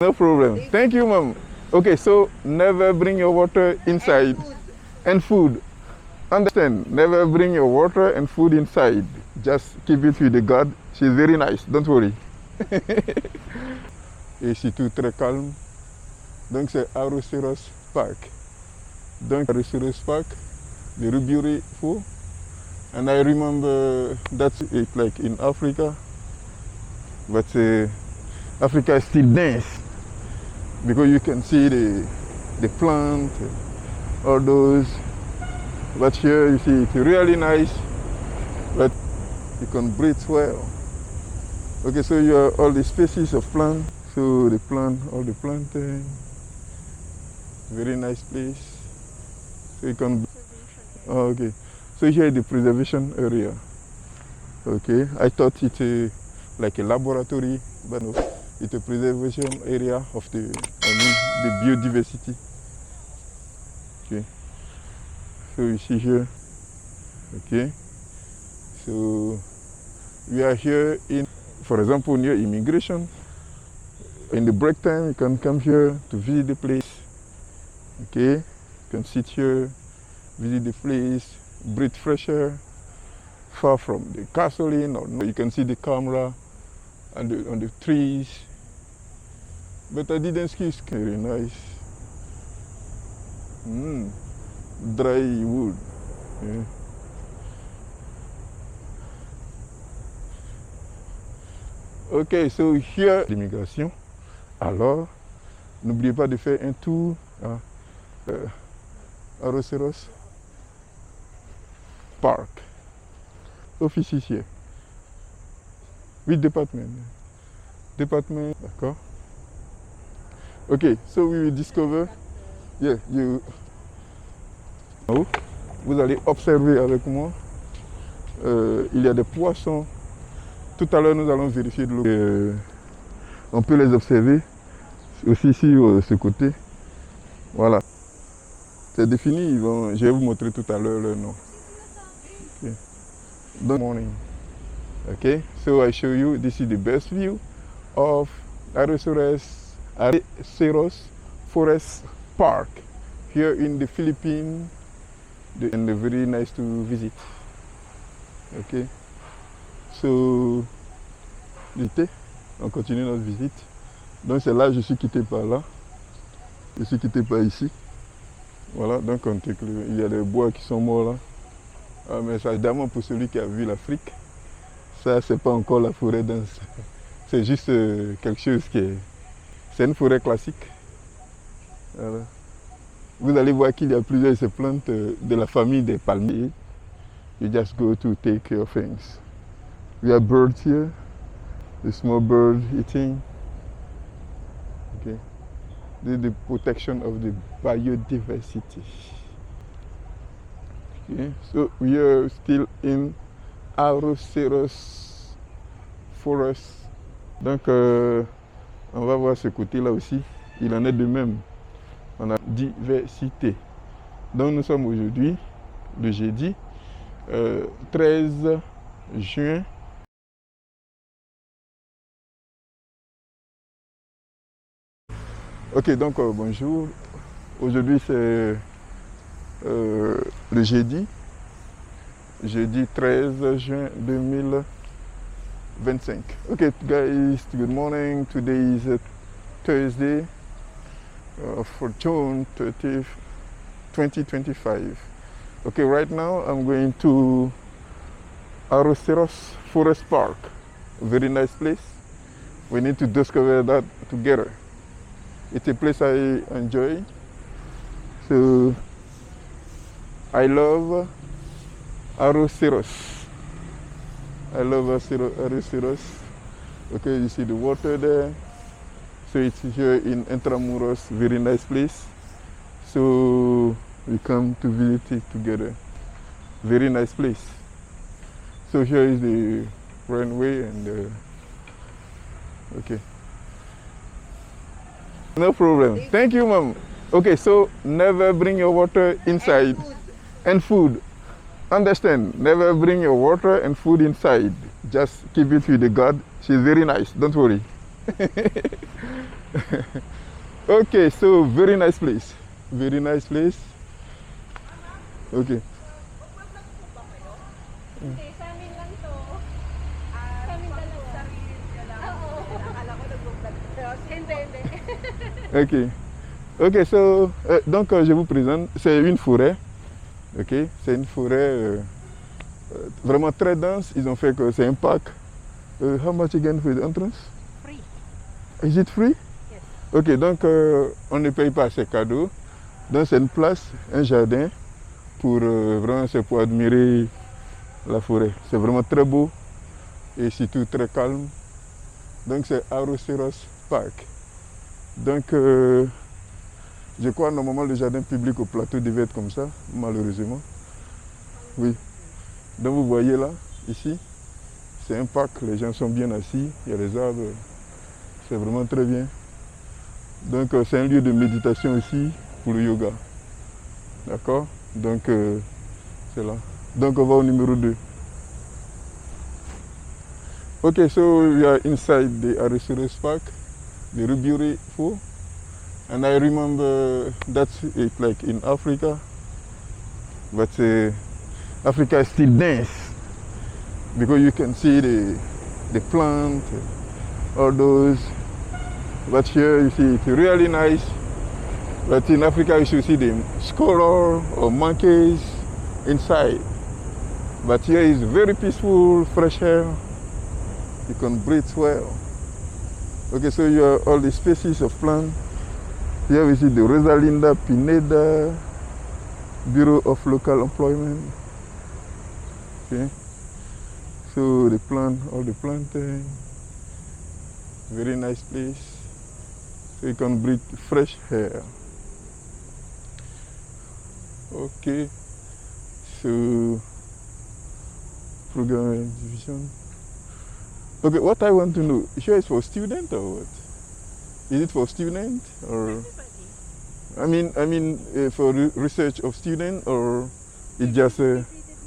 No problem. Thank you, ma'am. Okay, so never bring your water inside and food. Understand? Never bring your water and food inside. Just keep it with the guard. She's very nice. Don't worry. Et c'est tout très calme. Donc c'est Arroceros Park. Donc Arroceros Park, very beautiful. And I remember that's it like in Africa. But Africa is still dense because you can see the plant, all those. But here you see it's really nice, but you can breathe well. Okay, so you have all the species of plant. So the plant, all the planting, very nice place. So you can, oh, okay. So here is the preservation area. Okay, I thought it's like a laboratory, but no, it's a preservation area of the biodiversity. Okay, so you see here, okay, so we are here in, for example, near immigration. In the break time, you can come here to visit the place. Okay, you can sit here, visit the place, breathe fresh air, far from the gasoline, or no, you can see the camera on the trees. But I didn't ski, it's very nice. Dry wood. Yeah. Ok, so here, l'immigration. Alors, n'oubliez pas de faire un tour à Arroceros Park. Office ici. 8 départements. Département, d'accord. Ok, so we will discover. Yeah, you. Oh, vous allez observer avec moi. Il y a des poissons. Tout à l'heure, nous allons vérifier de l'eau. On peut les observer aussi sur ce côté. Voilà. C'est défini. Je vais vous montrer tout à l'heure leur nom. Okay. Good morning. Okay, so I show you, this is the best view of Arroceros Forest Park here in the Philippines, and very nice to visit. Okay, so on continue notre visite. Donc c'est là, je suis quitté par là, je suis quitté par ici. Voilà, donc il y a des bois qui sont morts là. Ah, mais ça, évidemment, pour celui qui a vu l'Afrique, ça, c'est pas encore la forêt dense. C'est juste quelque chose qui est... C'est une forêt classique. Voilà. Vous allez voir qu'il y a plusieurs de ces plantes de la famille des palmiers. You just go to take care of things. We have birds here. The small bird eating. Okay. This is the protection of the biodiversity. Okay. So we are still in Arroceros Forest. Donc on va voir ce côté-là aussi. Il en est de même. On a diversité. Donc nous sommes aujourd'hui, le jeudi 13 juin. Ok, donc bonjour. Aujourd'hui c'est le jeudi 13 juin 2025. Okay, guys, good morning. Today is Thursday for June 30th, 2025. Okay, right now I'm going to Arroceros Forest Park. A very nice place. We need to discover that together. It's a place I enjoy. So I love Arroceros. I love Arroceros. Okay, you see the water there. So it's here in Intramuros, very nice place. So we come to visit it together. Very nice place. So here is the runway and okay. No problem. Thank you, ma'am. Okay, so never bring your water inside and food. Understand? Never bring your water and food inside. Just keep it with the guard. She's very nice. Don't worry. Okay, so very nice place. Very nice place. Okay. Magbablog po ba kayo? Hindi, sa amin lang to. Sa amin dalawa. Sarili niya lang. Oo. Akala ko nag-vlog kayo. Hindi, hindi. Ok. Ok, so, donc je vous présente, c'est une forêt. Ok, c'est une forêt vraiment très dense. Ils ont fait que c'est un parc. How much again for the entrance? Free. Is it free? Yes. Ok, donc on ne paye pas ces cadeaux. Donc c'est une place, un jardin pour vraiment c'est pour admirer la forêt. C'est vraiment très beau et surtout très calme. Donc c'est Arroceros Park. Donc je crois normalement le jardin public au plateau devait être comme ça, malheureusement. Oui. Donc vous voyez là, ici, c'est un parc, les gens sont bien assis, il y a les arbres, c'est vraiment très bien. Donc c'est un lieu de méditation aussi pour le yoga. D'accord? Donc c'est là. Donc on va au numéro 2. Okay, so we are inside the Arroceros Park, the Ruburi Fall. And I remember that's it like in Africa, but Africa is still dense because you can see the plant, all those. But here you see it's really nice. But in Africa you should see the squirrel or monkeys inside. But here is very peaceful, fresh air. You can breathe well. Okay, so you have all the species of plants. Here we see the Rosalinda Pineda Bureau of Local Employment. Okay. So the plant, all the planting. Very nice place. So you can breathe fresh air. Okay. So program division. Okay, what I want to know, here is for student or what? Is it for student or? I mean, for research of student or it's just a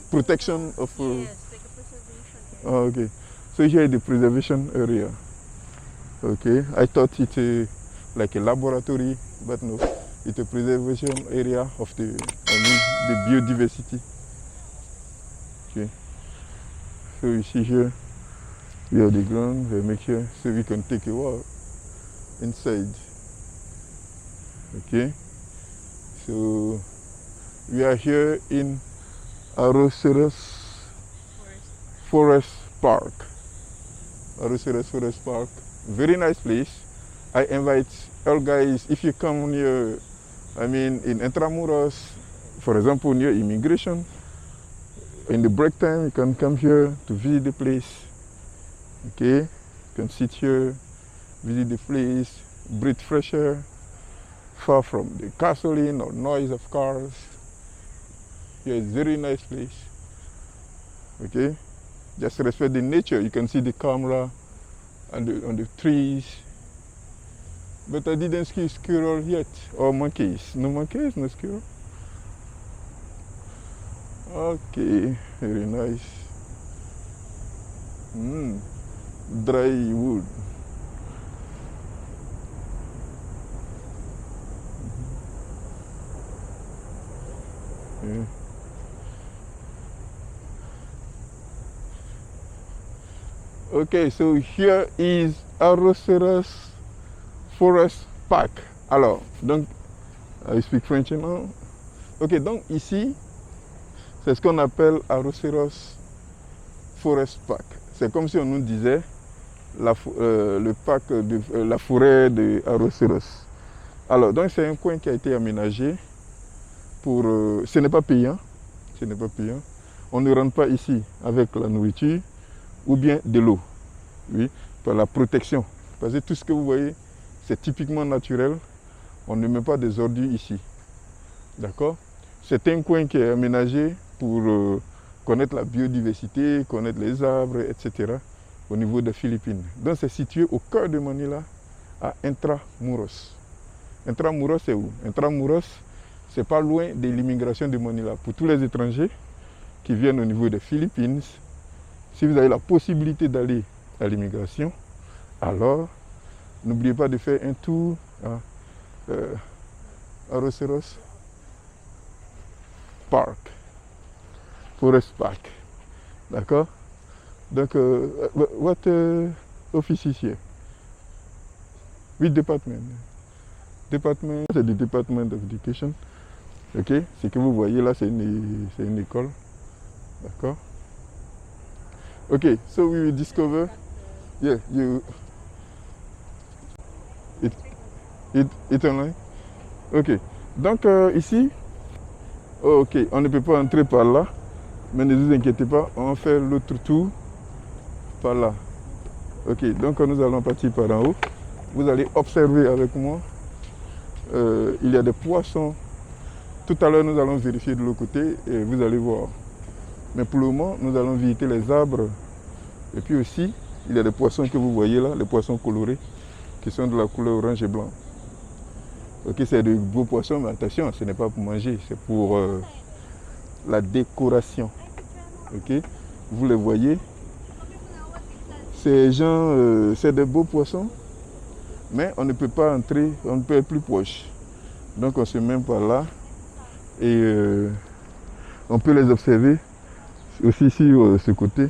protection of? Yes, like a preservation area. Oh, okay. So here is the preservation area. Okay, I thought it's like a laboratory, but no, it's a preservation area of the biodiversity. Okay. So you see here, we have the ground. We make here so we can take a walk inside. Okay, so we are here in Arroceros Forest Park. Arroceros Forest Park, very nice place. I invite all guys, if you come near, I mean in Intramuros, for example near immigration, in the break time you can come here to visit the place. Okay, you can sit here, visit the place, breathe fresh air, far from the gasoline or noise of cars. Here is a very nice place. Okay, just respect the nature. You can see the camera on the trees. But I didn't see squirrel yet, or monkeys. No monkeys, no squirrel. Okay, very nice. Dry wood. Yeah. Okay, so here is Arroceros Forest Park. Alors, donc, I speak French now. Ok, donc ici, c'est ce qu'on appelle Arroceros Forest Park. C'est comme si on nous disait le parc de la forêt de Arroceros. Alors, donc c'est un coin qui a été aménagé pour... ce n'est pas payant. Ce n'est pas payant. On ne rentre pas ici avec la nourriture ou bien de l'eau. Oui, pour la protection. Parce que tout ce que vous voyez, c'est typiquement naturel. On ne met pas des ordures ici. D'accord? C'est un coin qui est aménagé pour connaître la biodiversité, connaître les arbres, etc. au niveau des Philippines. Donc c'est situé au cœur de Manila, à Intramuros. Intramuros, c'est où? Intramuros, c'est pas loin de l'immigration de Manila. Pour tous les étrangers qui viennent au niveau des Philippines, si vous avez la possibilité d'aller à l'immigration, alors N'oubliez pas de faire un tour à Arroceros Park, Forest Park. D'accord? Donc, what office is here? Which department? Department, c'est the Department of Education. Ok? Ce que vous voyez là, c'est une école. D'accord? Okay, so we will discover. Yeah, it online. Ok. Donc ici, ok, on ne peut pas entrer par là, mais ne vous inquiétez pas, on va faire l'autre tour par là. Ok, donc nous allons partir par en haut. Vous allez observer avec moi. Il y a des poissons. Tout à l'heure, nous allons vérifier de l'autre côté et vous allez voir. Mais pour le moment, nous allons visiter les arbres. Et puis aussi, il y a des poissons que vous voyez là, les poissons colorés, qui sont de la couleur orange et blanc. Ok, c'est de beaux poissons, mais attention, ce n'est pas pour manger, c'est pour la décoration. Ok, vous les voyez. Ces gens, c'est des beaux poissons, mais on ne peut pas entrer, on ne peut être plus proche. Donc on se met par là et on peut les observer aussi sur ce côté.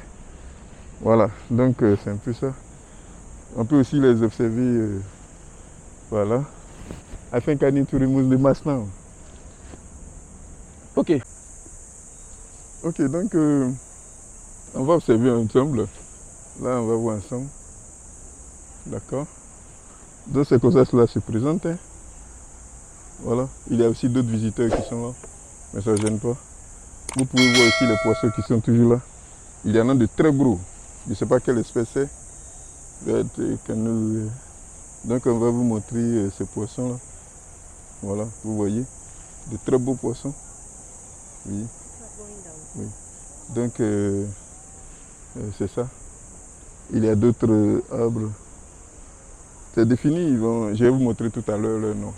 Voilà, donc c'est un peu ça. On peut aussi les observer, voilà. I think I need to remove the mask now. Ok. Ok, donc on va observer ensemble. Là, on va voir ensemble. D'accord. Donc c'est comme ça cela se présente. Hein. Voilà. Il y a aussi d'autres visiteurs qui sont là. Mais ça ne gêne pas. Vous pouvez voir aussi les poissons qui sont toujours là. Il y en a de très gros. Je ne sais pas quelle espèce c'est. Donc on va vous montrer ces poissons-là. Voilà, vous voyez. De très beaux poissons. Oui. Oui. Donc c'est ça. Il y a d'autres arbres. C'est défini, je vais vous montrer tout à l'heure leur nom.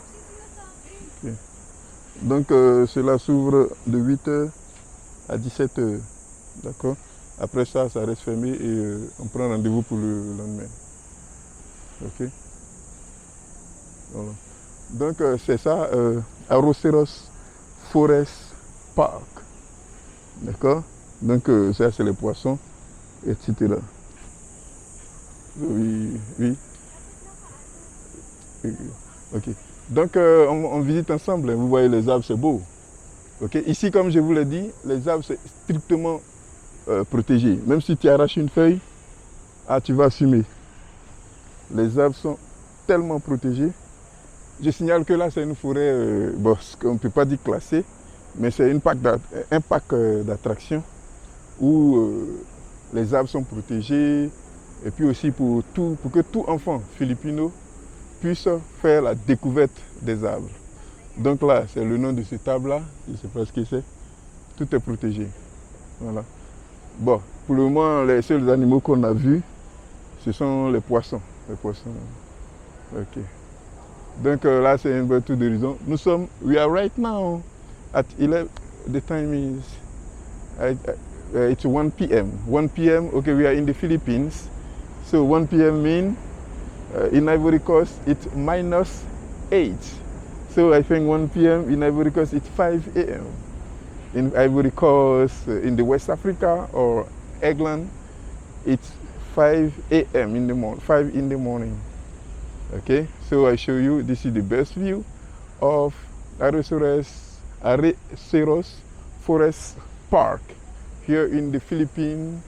Okay. Donc cela s'ouvre de 8h à 17h. D'accord? Après ça, ça reste fermé et on prend rendez-vous pour le lendemain. Ok? Voilà. Donc c'est ça, Arroceros Forest Park. D'accord? Donc ça c'est les poissons, etc. Oui, oui. Ok. Donc on visite ensemble, vous voyez les arbres, c'est beau. Ok. Ici, comme je vous l'ai dit, les arbres c'est strictement protégé. Même si tu arraches une feuille, tu vas fumer. Les arbres sont tellement protégés. Je signale que là c'est une forêt, bon, on ne peut pas dire classée, mais c'est un parc d'attractions où les arbres sont protégés et puis aussi pour que tout enfant filipino puisse faire la découverte des arbres. Donc là, c'est le nom de cet arbre-là, je ne sais pas ce que c'est, tout est protégé. Voilà. Bon, pour le moment, les seuls animaux qu'on a vus, ce sont les poissons. Les poissons. Ok. Donc là, c'est un peu tour d'horizon. We are right now at 11, the time is, it's 1 p.m. 1 p.m., okay, we are in the Philippines. So 1 p.m. means, in Ivory Coast, it's -8. So I think 1 p.m. in Ivory Coast, it's 5 a.m. In Ivory Coast, in the West Africa or England, it's 5 a.m. in the morning, 5 in the morning. Okay, so I show you, this is the best view of Arroceros Forest Park here in the Philippines,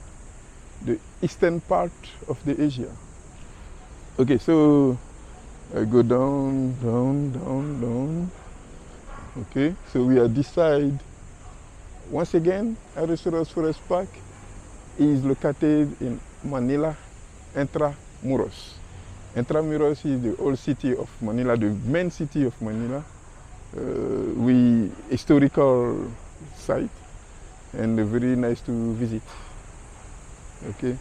the eastern part of the Asia. Okay, so I go down, down, down, down. Okay, so we are this side. Once again, Arroceros Forest Park is located in Manila, Intramuros. Intramuros is the old city of Manila, the main city of Manila. Historical site and very nice to visit. Okay,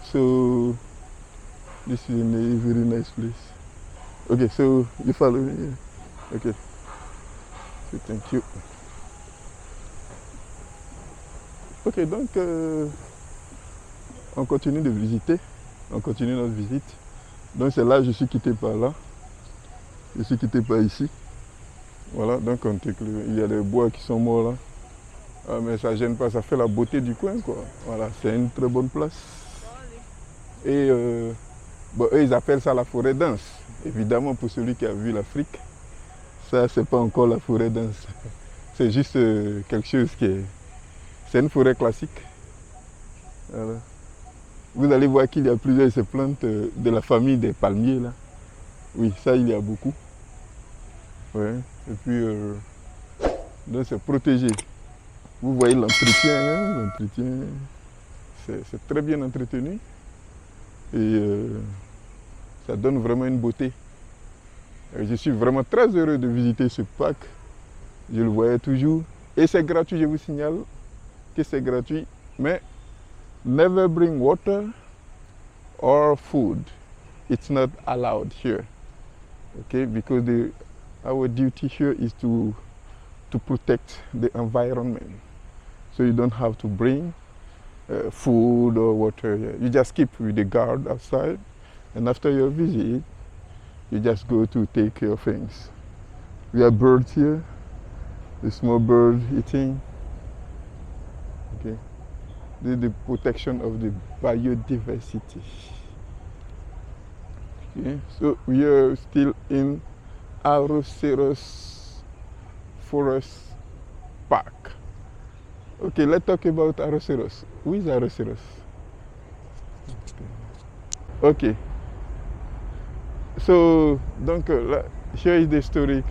so this is a very nice place. Okay, so you follow me here. Okay, so thank you. Ok, donc on continue de visiter, on continue notre visite. Donc c'est là, je suis quitté par là. Je suis quitté par ici. Voilà, donc il y a des bois qui sont morts là. Ah, mais ça gêne pas, ça fait la beauté du coin quoi. Voilà, c'est une très bonne place. Et bon, eux ils appellent ça la forêt dense. Évidemment pour celui qui a vu l'Afrique, ça c'est pas encore la forêt dense. C'est juste quelque chose qui est... C'est une forêt classique. Voilà. Vous allez voir qu'il y a plusieurs de ces plantes de la famille des palmiers là. Oui, ça il y a beaucoup. Ouais. Et puis, donc c'est protégé. Vous voyez l'entretien, hein, l'entretien, c'est très bien entretenu. Et ça donne vraiment une beauté. Et je suis vraiment très heureux de visiter ce parc. Je le voyais toujours. Et c'est gratuit, je vous signale que c'est gratuit. Mais never bring water or food. It's not allowed here. Okay, because our duty here is to protect the environment. So you don't have to bring food or water here. You just keep with the guard outside, and after your visit, you just go to take your things. We have birds here, the small bird eating. Okay, this is the protection of the biodiversity. Okay, so we are still in Arroceros Forest Park. Okay, let's talk about Arroceros. Who is Arroceros? Okay. So, donc, here is the story.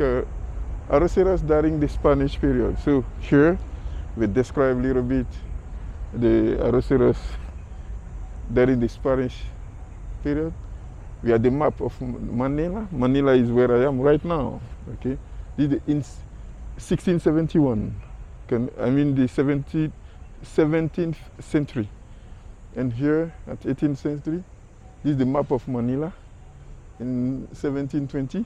Arroceros during the Spanish period. So here we describe a little bit the Arroceros during the Spanish period. We have the map of Manila. Manila is where I am right now. Okay, this is in 1671. I mean the 17th century. And here at 18th century, this is the map of Manila in 1720.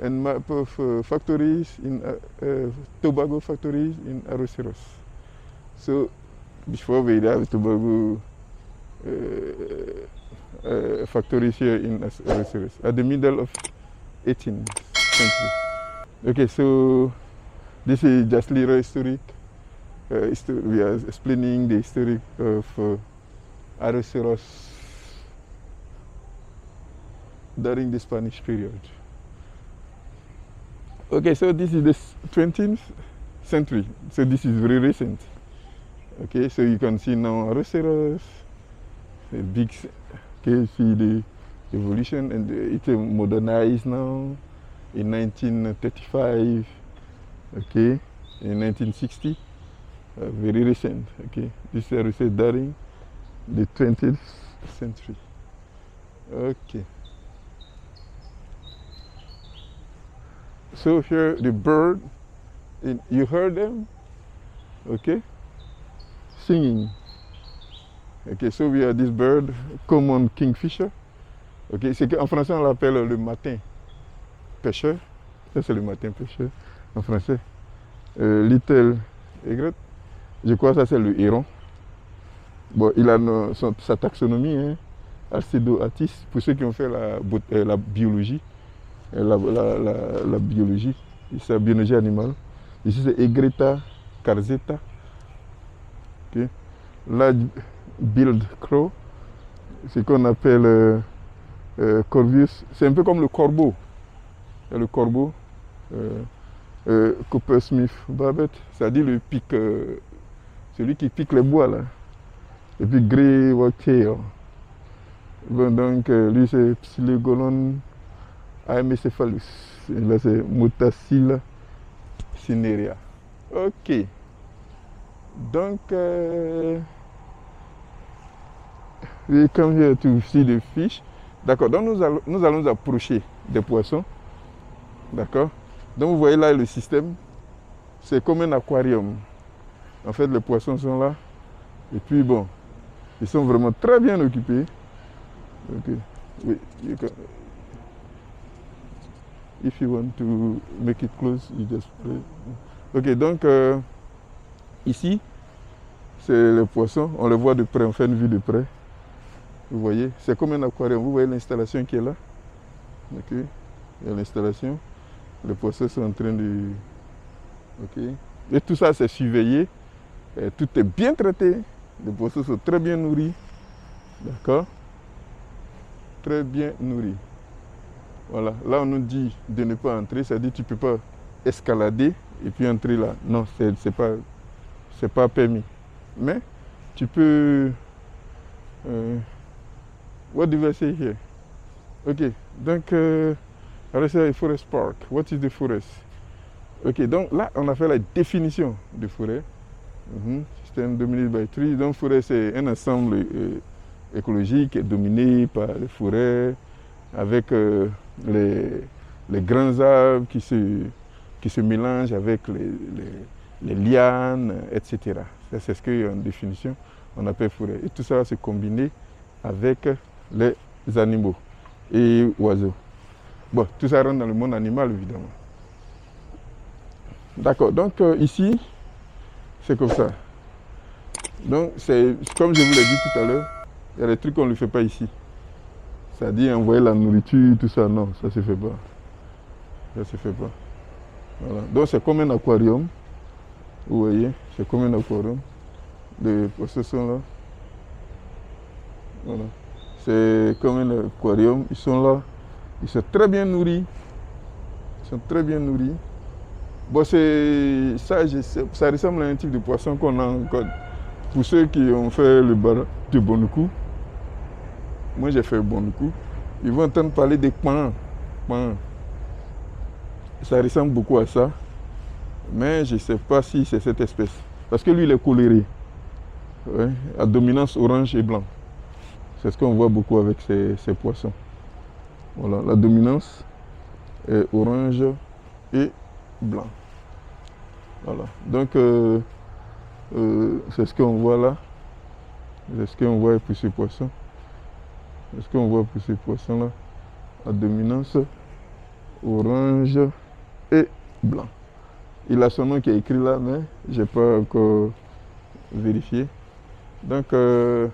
And map of factories in tobacco factories in Arroceros. So before we have tobacco factories here in Arroceros at the middle of 18th century. Okay, so this is just little historic. We are explaining the history of Arroceros during the Spanish period. Okay, so this is the 20th century. So this is very recent. Okay, so you can see now Arroceros, a big. Okay, see the evolution, and it's modernized now in 1935. Okay, in 1960, very recent. Okay, this is Arroceros during the 20th century. Okay. So here the bird, you heard them, okay, singing. Okay, so we have this bird, common kingfisher. Okay, c'est qu'en français on l'appelle le matin pêcheur. Ça c'est le matin pêcheur en français. Little egret, je crois que ça c'est le héron. Bon, il a sa taxonomie, hein, Alcedo-Atys, pour ceux qui ont fait la biologie. La biologie, c'est la biologie animale. Ici c'est Egretta carzetta. Okay. Là, Bild crow, ce qu'on appelle Corvus, c'est un peu comme le corbeau. Le corbeau, Coppersmith barbet, c'est-à-dire le pic, celui qui pique les bois là. Et puis Grey Wagtail. Bon, donc lui c'est Psylegolon Aemecephalus. Et là c'est Motacilla cinerea. Ok. Donc, we come here to see the fish. D'accord, donc nous allons approcher des poissons. D'accord. Donc vous voyez là le système. C'est comme un aquarium. En fait, les poissons sont là. Et puis bon, ils sont vraiment très bien occupés. Ok. Oui, if you want to make it close, you just play. Ok, donc ici, c'est les poissons. On les voit de près, on fait une vue de près. Vous voyez, c'est comme un aquarium. Vous voyez l'installation qui est là. Ok. Il y a l'installation. Les poissons sont en train de... Ok. Et tout ça, c'est surveillé. Et tout est bien traité. Les poissons sont très bien nourris. D'accord. Très bien nourris. Voilà. Là, on nous dit de ne pas entrer. C'est-à-dire que tu ne peux pas escalader et puis entrer là. Non, c'est pas permis. Mais tu peux... what do I say here? Ok. Donc, Forest Park. What is the forest? Ok. Donc là, on a fait la définition de forêt. Système dominé by trees. Donc, forêt, c'est un ensemble écologique dominé par les forêts avec les grands arbres qui se mélangent avec les lianes, etc. Ça, c'est ce qu'en définition, on appelle forêt. Et tout ça va se combiner avec les animaux et oiseaux. Bon, tout ça rentre dans le monde animal, évidemment. D'accord, donc ici, c'est comme ça. Donc, c'est comme je vous l'ai dit tout à l'heure, il y a des trucs qu'on ne le fait pas ici. C'est-à-dire envoyer la nourriture, tout ça, non, ça ne se fait pas. Ça ne se fait pas. Voilà. Donc, c'est comme un aquarium. Vous voyez, c'est comme un aquarium. Les poissons sont là. Voilà. C'est comme un aquarium. Ils sont là. Ils sont très bien nourris. Ils sont très bien nourris. Bon, ça ressemble à un type de poisson qu'on a encore. Pour ceux qui ont fait le bar de Bonuku, moi j'ai fait Bonuku, ils vont entendre parler des pans. Ça ressemble beaucoup à ça, mais je ne sais pas si c'est cette espèce. Parce que lui, il est coloré, ouais, à dominance orange et blanc. C'est ce qu'on voit beaucoup avec ces poissons. Voilà, la dominance est orange et blanc. Voilà, donc c'est ce qu'on voit là. C'est ce qu'on voit pour ces poissons. C'est ce qu'on voit pour ces poissons-là. À dominance orange et blanc. Il a son nom qui est écrit là, mais je n'ai pas encore vérifié. Donc, on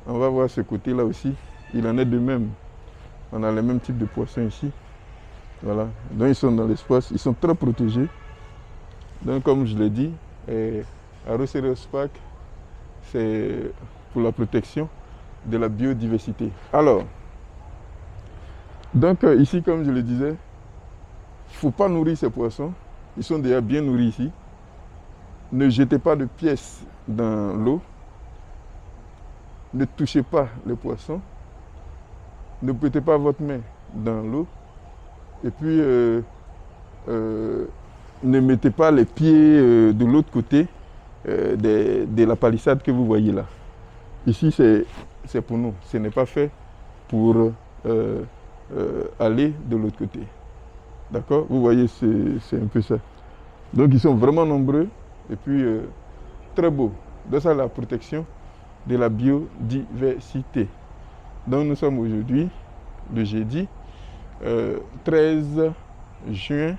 va voir ce côté-là aussi. Il en est de même. On a les mêmes types de poissons ici. Voilà. Donc, ils sont dans l'espace. Ils sont très protégés. Donc, comme je l'ai dit, Arroceros Park, c'est pour la protection de la biodiversité. Alors, donc ici, comme je le disais, il ne faut pas nourrir ces poissons. Ils sont déjà bien nourris ici. Ne jetez pas de pièces dans l'eau. Ne touchez pas les poissons. Ne mettez pas votre main dans l'eau. Et puis, ne mettez pas les pieds de l'autre côté de la palissade que vous voyez là. Ici, c'est pour nous. Ce n'est pas fait pour aller de l'autre côté. D'accord? Vous voyez, c'est un peu ça. Donc, ils sont vraiment nombreux et puis très beaux. Donc, ça, la protection de la biodiversité. Donc, nous sommes aujourd'hui, le jeudi 13 juin